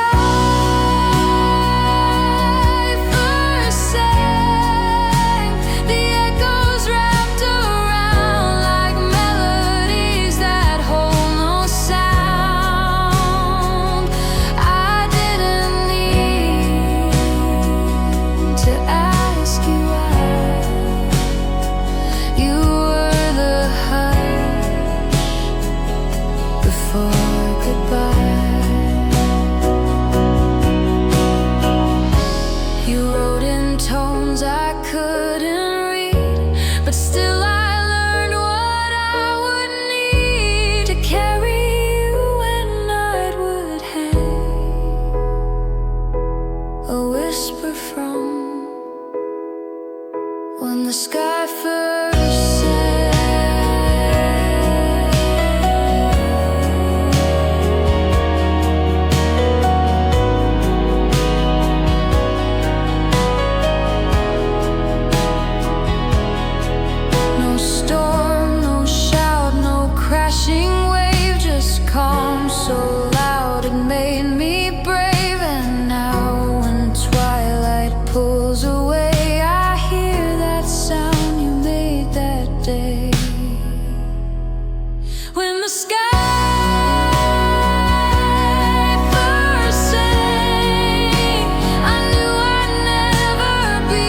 first sang, the echoes wrapped around like melodies that hold no sound. I didn't need to ask you why. You were the hush before goodbye. You wrote in tones I couldn't read, but still I learned what I would need to carry you when night would hang. A whisper from when the sky first sang. No storm, no shout, no crashing wave, just calm so loud it made me brave. And now when twilight pulls away, I hear that sound you made that day. When the sky first sang, I knew I'd never be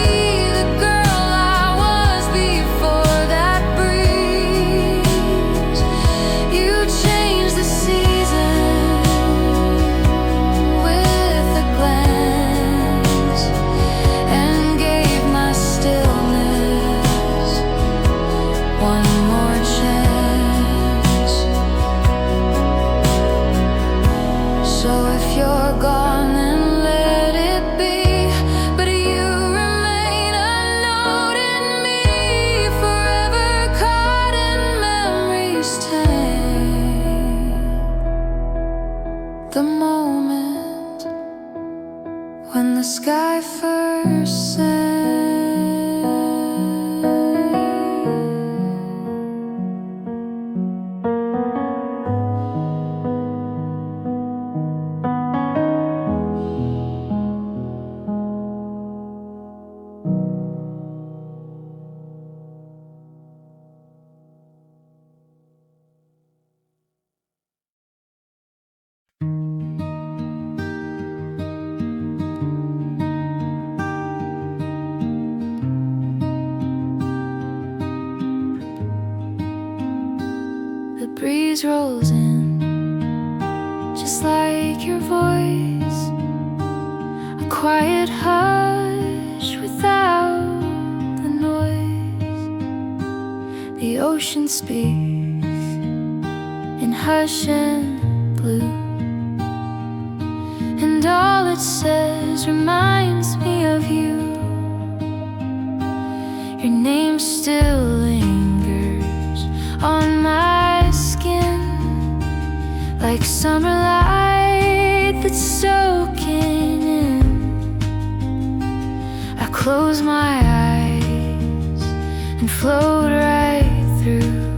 the girl I was before that breeze. You changed the season with a glance and gave my stillness one more chance. So if you're gone, then let it be. But you remain a note in me, forever caught in memory's tank. The moment when the sky first sang. The breeze rolls in, just like your voice. A quiet hush without the noise. The ocean speaks in hush and blue, and all it says reminds me of you. Your name still lingers on my skin, like summer light that's soaking in. I close my eyes and float right through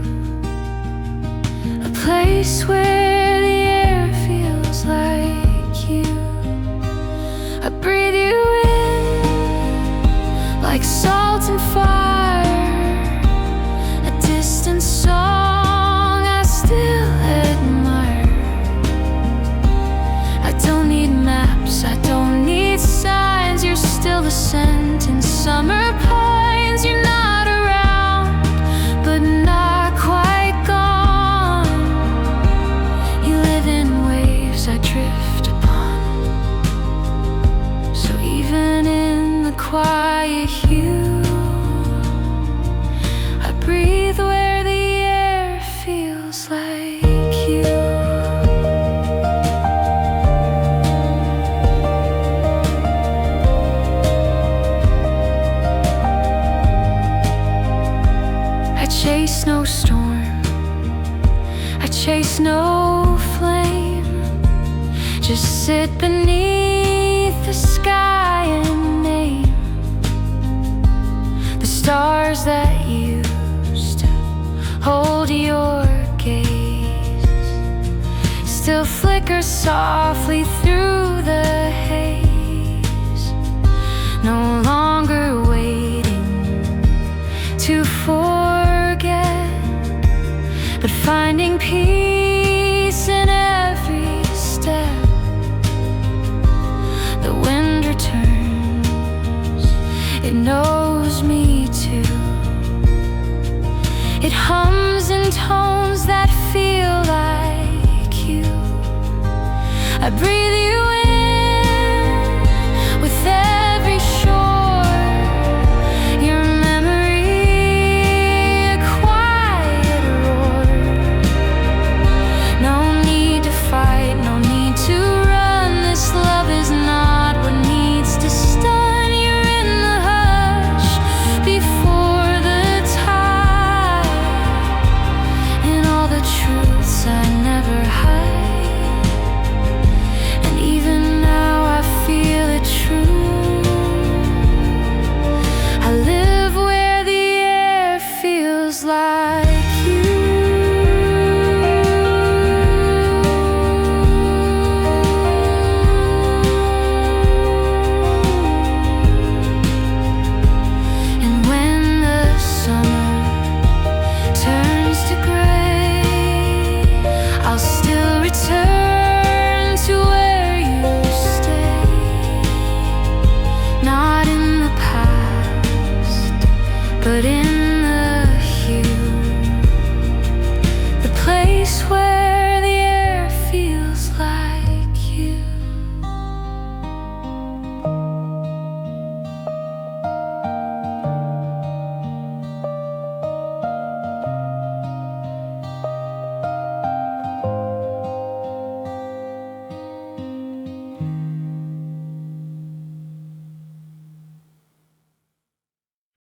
a place where the air feels like you. I breathe you in like salt and fire, a distant song I still admire. I don't need maps, I don't need signs. You're still the scent in summer pines. You're not around, but not quite gone. you. I breathe where the air feels like you. I chase no storm, I chase no flame, just sit beneath the sky and name the stars that used to hold your gaze, still flicker softly through the haze, no longer waiting to forget, but finding peace in every step. The wind returns, it knows me too. It hums in tones that feel like you. I breathe you